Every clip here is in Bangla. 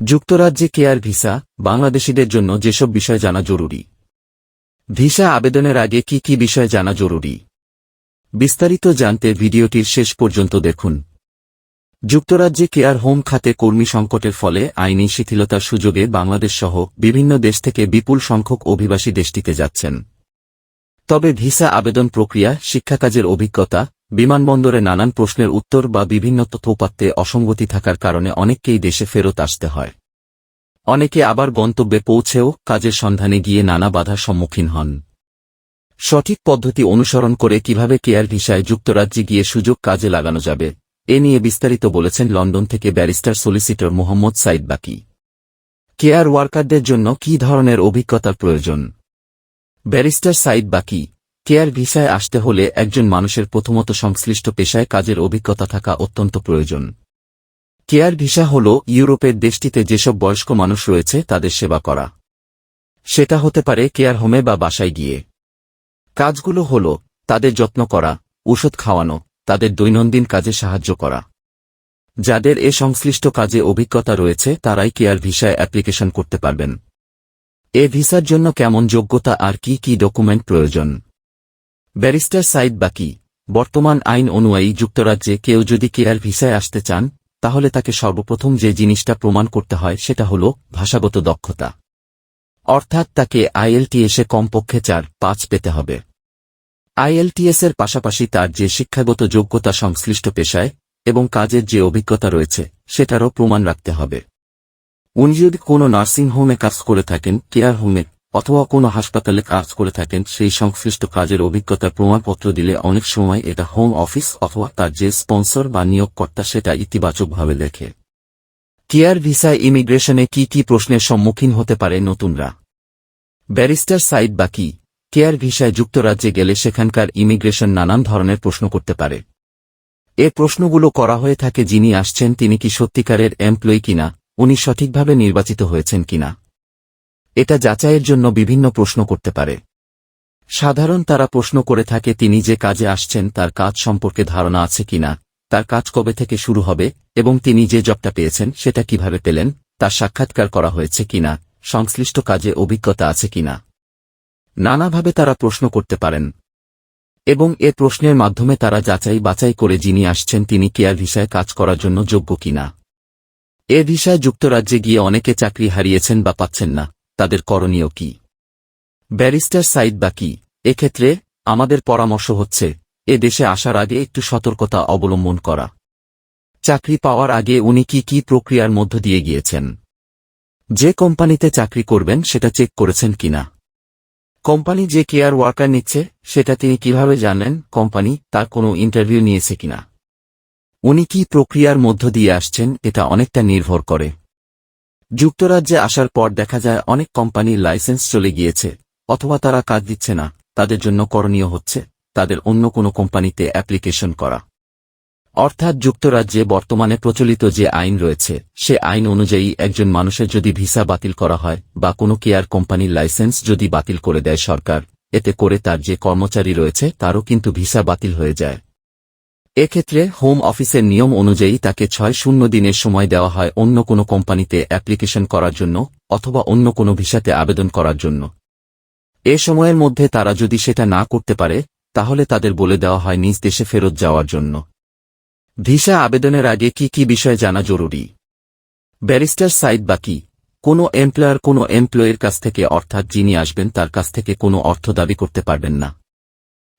যুক্তরাজ্যে কেয়ার ভিসা বাংলাদেশিদের জন্য যেসব বিষয় জানা জরুরি। ভিসা আবেদনের আগে কি কি বিষয় জানা জরুরি, বিস্তারিত জানতে ভিডিওটির শেষ পর্যন্ত দেখুন। যুক্তরাজ্যে কেয়ার হোম খাতে কর্মী সংকটের ফলে আইনি শিথিলতার সুযোগে বাংলাদেশসহ বিভিন্ন দেশ থেকে বিপুল সংখ্যক অভিবাসী দেশটিতে যাচ্ছেন। তবে ভিসা আবেদন প্রক্রিয়া, শিক্ষাকাজের অভিজ্ঞতা, বিমানবন্দরে নানান প্রশ্নের উত্তর বা বিভিন্ন তথ্যউপাত্তে অসঙ্গতি থাকার কারণে অনেককেই দেশে ফেরত আসতে হয়। অনেকে আবার গন্তব্যে পৌঁছেও কাজের সন্ধানে গিয়ে নানা বাধার সম্মুখীন হন। সঠিক পদ্ধতি অনুসরণ করে কিভাবে কেয়ার ভিসায় যুক্তরাজ্যে গিয়ে সুযোগ কাজে লাগানো যাবে, এ নিয়ে বিস্তারিত বলেছেন লন্ডন থেকে ব্যারিস্টার সলিসিটর মোহাম্মদ সাইদ বাকি। কেয়ার ওয়ার্কারদের জন্য কী ধরনের অভিজ্ঞতার প্রয়োজন? ব্যারিস্টার সাইদ বাকি, কেয়ার ভিসায় আসতে হলে একজন মানুষের প্রথমত সংশ্লিষ্ট পেশায় কাজের অভিজ্ঞতা থাকা অত্যন্ত প্রয়োজন। কেয়ার ভিসা হল ইউরোপের দেশটিতে যেসব বয়স্ক মানুষ রয়েছে তাদের সেবা করা। সেটা হতে পারে কেয়ার হোমে বা বাসায় গিয়ে। কাজগুলো হল তাদের যত্ন করা, ওষুধ খাওয়ানো, তাদের দৈনন্দিন কাজে সাহায্য করা। যাদের এ সংশ্লিষ্ট কাজে অভিজ্ঞতা রয়েছে তারাই কেয়ার ভিসায় অ্যাপ্লিকেশন করতে পারবেন। এ ভিসার জন্য কেমন যোগ্যতা আর কি কি ডকুমেন্ট প্রয়োজন? ব্যারিস্টার সাইদ বাকি, বর্তমান আইন অনুযায়ী যুক্তরাজ্যে কেউ যদি কেয়ার ভিসায় আসতে চান তাহলে তাকে সর্বপ্রথম যে জিনিসটা প্রমাণ করতে হয় সেটা হল ভাষাগত দক্ষতা। অর্থাৎ তাকে আইএলটিএসে কমপক্ষে 4-5 পেতে হবে। আইএলটিএসের পাশাপাশি তার যে শিক্ষাগত যোগ্যতা সংশ্লিষ্ট পেশায় এবং কাজের যে অভিজ্ঞতা রয়েছে সেটারও প্রমাণ রাখতে হবে। উনি যদি কোনো নার্সিং হোমে কাজ করে থাকেন, কেয়ার হোমে অথবা কোনো হাসপাতালে কাজ করে থাকেন, সেই সংশ্লিষ্ট কাজের অভিজ্ঞতার প্রমাণপত্র দিলে অনেক সময় এটা হোম অফিস অথবা তার যে স্পন্সর বা নিয়োগকর্তা সেটা ইতিবাচকভাবে লেখে। কেয়ার ভিসায় ইমিগ্রেশনে কি কি প্রশ্নের সম্মুখীন হতে পারে নতুনরা? ব্যারিস্টার সাইদ বাকি, কেয়ার ভিসায় যুক্তরাজ্যে গেলে সেখানকার ইমিগ্রেশন নানান ধরনের প্রশ্ন করতে পারে। এ প্রশ্নগুলো করা হয়ে থাকে যিনি আসছেন তিনি কি সত্যিকারের এমপ্লয়ি কিনা, উনি সঠিকভাবে নির্বাচিত হয়েছেন কিনা। এটা যাচাইয়ের জন্য বিভিন্ন প্রশ্ন করতে পারে। সাধারণ তারা প্রশ্ন করে থাকে তিনি যে কাজে আসছেন তার কাজ সম্পর্কে ধারণা আছে কিনা, তার কাজ কবে থেকে শুরু হবে এবং তিনি যে জবটা পেয়েছেন সেটা কিভাবে পেলেন, তার সাক্ষাৎকার করা হয়েছে কিনা, সংশ্লিষ্ট কাজে অভিজ্ঞতা আছে কিনা। নানাভাবে তারা প্রশ্ন করতে পারেন এবং এ প্রশ্নের মাধ্যমে তারা যাচাই বাছাই করে যিনি আসছেন তিনি কেয়ার ভিসায় কাজ করার জন্য যোগ্য কিনা। এ ভিসায় যুক্তরাজ্যে গিয়ে অনেকে চাকরি হারিয়েছেন বা পাচ্ছেন না, তাদের করণীয় কি? ব্যারিস্টার সাইদ বাকি, এক্ষেত্রে আমাদের পরামর্শ হচ্ছে এ দেশে আসার আগে একটু সতর্কতা অবলম্বন করা। চাকরি পাওয়ার আগে উনি কি কি প্রক্রিয়ার মধ্য দিয়ে গিয়েছেন? যে কোম্পানিতে চাকরি করবেন সেটা চেক করেছেন কিনা? কোম্পানি যে কেয়ার ওয়ার্কার নিচ্ছে সেটা তিনি কিভাবে জানেন কোম্পানি তার কোনো ইন্টারভিউ নিয়েছে কিনা? উনি কি প্রক্রিয়ার মধ্য দিয়ে আসছেন এটা অনেকটা নির্ভর করে। যুক্তরাজ্যে আসার পর দেখা যায় অনেক কোম্পানির লাইসেন্স চলে গিয়েছে অথবা তারা কাজ দিচ্ছে না, তাদের জন্য করণীয় হচ্ছে তাদের অন্য কোনো কোম্পানিতে অ্যাপ্লিকেশন করা। অর্থাৎ যুক্তরাজ্যে বর্তমানে প্রচলিত যে আইন রয়েছে সে আইন অনুযায়ী একজন মানুষের যদি ভিসা বাতিল করা হয় বা কোনো কেয়ার কোম্পানির লাইসেন্স যদি বাতিল করে দেয় সরকার, এতে করে তার যে কর্মচারী রয়েছে তারও কিন্তু ভিসা বাতিল হয়ে যায়। এক্ষেত্রে হোম অফিসের নিয়ম অনুযায়ী তাকে 6 দিনের সময় দেওয়া হয় অন্য কোনো কোম্পানিতে অ্যাপ্লিকেশন করার জন্য অথবা অন্য কোনো ভিসাতে আবেদন করার জন্য। এ সময়ের মধ্যে তারা যদি সেটা না করতে পারে তাহলে তাদের বলে দেওয়া হয় নিজ দেশে ফেরত যাওয়ার জন্য। ভিসা আবেদনের আগে কি কি বিষয় জানা জরুরি? ব্যারিস্টার সাইদ বাকি, কোনো এমপ্লয়ার কোনো এমপ্লয়ের কাছ থেকে অর্থাৎ যিনি আসবেন তার কাছ থেকে কোনো অর্থ দাবি করতে পারবেন না।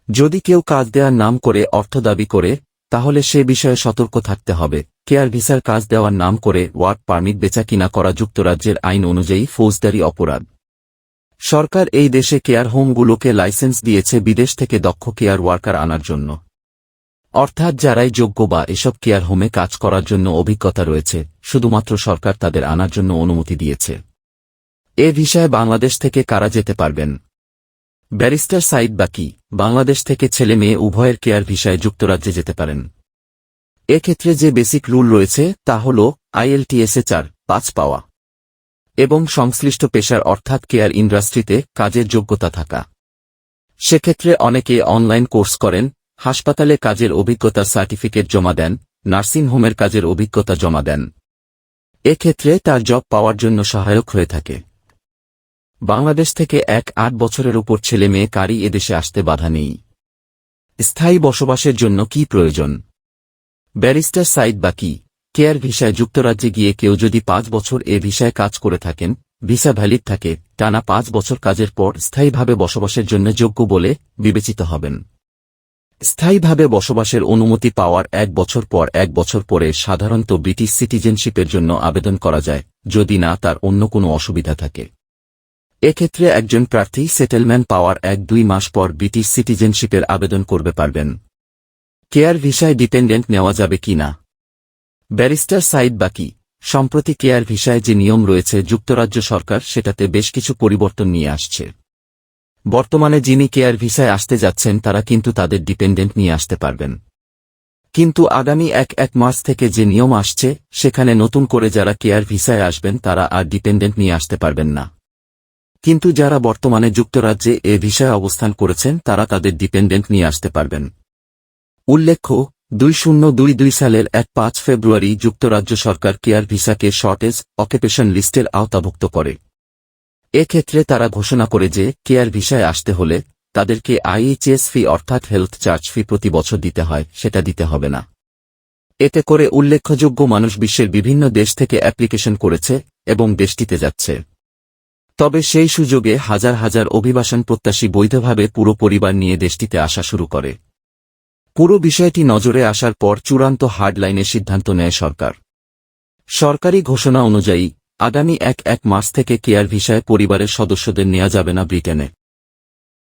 যদি কেউ কাজ দেওয়ার নাম করে অর্থ দাবি করে তাহলে সে বিষয়ে সতর্ক থাকতে হবে। কেয়ার ভিসার কাজ দেওয়ার নাম করে ওয়ার্ক পারমিট বেচা কিনা করা যুক্তরাজ্যের আইন অনুযায়ী ফৌজদারি অপরাধ। সরকার এই দেশে কেয়ার হোমগুলোকে লাইসেন্স দিয়েছে বিদেশ থেকে দক্ষ কেয়ার ওয়ার্কার আনার জন্য। অর্থাৎ যারাই যোগ্য বা এসব কেয়ার হোমে কাজ করার জন্য অভিজ্ঞতা রয়েছে শুধুমাত্র সরকার তাদের আনার জন্য অনুমতি দিয়েছে। এ ভিসায় বাংলাদেশ থেকে কারা যেতে পারবেন? ব্যারিস্টার সাইদ বাকি, বাংলাদেশ থেকে ছেলে মেয়ে উভয়ের কেয়ার ভিসায় যুক্তরাজ্যে যেতে পারেন। এক্ষেত্রে যে বেসিক রুল রয়েছে তা হল আইএলটিএসে 4-5 পাওয়া এবং সংশ্লিষ্ট পেশার অর্থাৎ কেয়ার ইন্ডাস্ট্রিতে কাজের যোগ্যতা থাকা। সেক্ষেত্রে অনেকে অনলাইন কোর্স করেন, হাসপাতালে কাজের অভিজ্ঞতার সার্টিফিকেট জমা দেন, নার্সিং হোমের কাজের অভিজ্ঞতা জমা দেন। এক্ষেত্রে তার জব পাওয়ার জন্য সহায়ক হয়ে থাকে। বাংলাদেশ থেকে 1-8 বছরের উপর ছেলে মেয়ে কারই এদেশে আসতে বাধা নেই। স্থায়ী বসবাসের জন্য কি প্রয়োজন? ব্যারিস্টার সাইদ বাকি কেয়ার ভিসায় যুক্তরাজ্যে গিয়ে কেউ যদি 5 বছর এ ভিসায় কাজ করে থাকেন, ভিসা ভ্যালিড থাকে, টানা 5 বছর কাজের পর স্থায়ীভাবে বসবাসের জন্য যোগ্য বলে বিবেচিত হবেন। স্থায়ীভাবে বসবাসের অনুমতি পাওয়ার 1 বছর পর 1 বছর পরে সাধারণত ব্রিটিশ সিটিজেনশিপের জন্য আবেদন করা যায়, যদি না তার অন্য কোনো অসুবিধা থাকে। এক্ষেত্রে একজন প্রার্থী সেটেলমেন্ট পাওয়ার 1-2 মাস পর ব্রিটিশ সিটিজেনশিপের আবেদন করবে পারবেন। কেয়ার ভিসায় ডিপেন্ডেন্ট নেওয়া যাবে কি না? ব্যারিস্টার সাইদ বাকি সম্প্রতি কেয়ার ভিসায় যে নিয়ম রয়েছে যুক্তরাজ্য সরকার সেটাতে বেশ কিছু পরিবর্তন নিয়ে আসছে। বর্তমানে যিনি কেয়ার ভিসায় আসতে যাচ্ছেন তারা কিন্তু তাদের ডিপেন্ডেন্ট নিয়ে আসতে পারবেন, কিন্তু আগামী 1 মাস থেকে যে নিয়ম আসছে সেখানে নতুন করে যারা কেয়ার ভিসায় আসবেন তারা আর ডিপেন্ডেন্ট নিয়ে আসতে পারবেন না। কিন্তু যারা বর্তমানে যুক্তরাজ্যে এ ভিসায় অবস্থান করেছেন তারা তাদের ডিপেন্ডেন্ট নিয়ে আসতে পারবেন। উল্লেখ্য, 2022 সালের 5 ফেব্রুয়ারি যুক্তরাজ্য সরকার কেয়ার ভিসাকে শর্টেজ অকুপেশন লিস্টের আওতাভুক্ত করে। এক্ষেত্রে তারা ঘোষণা করে যে কেয়ার ভিসায় আসতে হলে তাদেরকে IHS ফি অর্থাৎ হেলথ চার্জ ফি প্রতি বছর দিতে হয়, সেটা দিতে হবে না। এতে করে উল্লেখযোগ্য মানুষ বিশ্বের বিভিন্ন দেশ থেকে অ্যাপ্লিকেশন করেছে এবং দেশটিতে যাচ্ছে। তবে সেই সুযোগে হাজার হাজার অভিবাসন প্রত্যাশী বৈধভাবে পুরো পরিবার নিয়ে দেশটিতে আসা শুরু করে। পুরো বিষয়টি নজরে আসার পর চূড়ান্ত হার্ডলাইনের সিদ্ধান্ত নেয় সরকার। সরকারি ঘোষণা অনুযায়ী আগামী 1 মাস থেকে কেয়ার ভিসায় পরিবারের সদস্যদের নেওয়া যাবে না ব্রিটেনে।